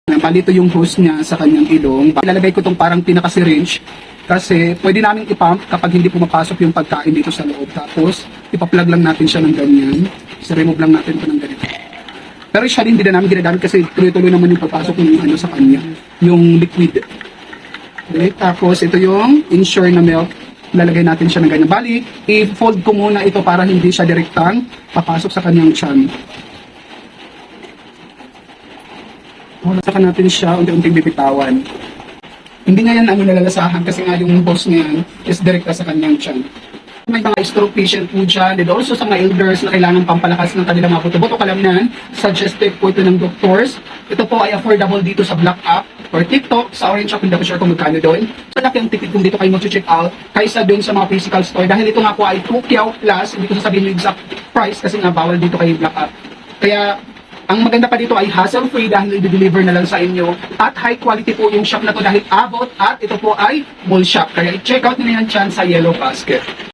Bali ito yung hose niya sa kanyang ilong. Ilalagay ko itong parang pinaka-syringe kasi pwede namin ipump kapag hindi pumapasok yung pagkain dito sa loob. Tapos ipa-plug lang natin siya ng ganyan. So remove lang natin ito ng ganito. Pero siya hindi na namin ginagamit kasi tuloy-tuloy naman yung papasok ng sa kanya, yung liquid. Okay, tapos ito yung Ensure na milk. Lalagay natin siya ng ganyan. Bali, i-fold ko muna ito para hindi siya direktang papasok sa kanyang tiyan. Saka natin siya unti-unting bibitawan. Hindi nga yan ang nalalasahan kasi nga yung hose niya is direkta sa kanyang tiyan. May mga stroke patient po dyan and also sa mga elders na kailangan pampalakas ng kanilang mga buto-buto kalaminan, suggested po ito ng doctors. Ito po ay affordable dito sa Black App or TikTok. Sa Orange App, hindi ko sure kung magkano doon. So laki ang tipid kung dito kayo mag-check out kaysa doon sa mga physical store. Dahil ito nga po ay 2 kyaw plus, hindi ko sasabihin yung exact price kasi nga bawal dito kay Black App. Kaya ang maganda pa dito ay hassle-free dahil i-deliver na lang sa inyo at high quality po yung shop na to dahil abot at ito po ay mall shop. Kaya i-check out nyo yan dyan sa Yellow Basket.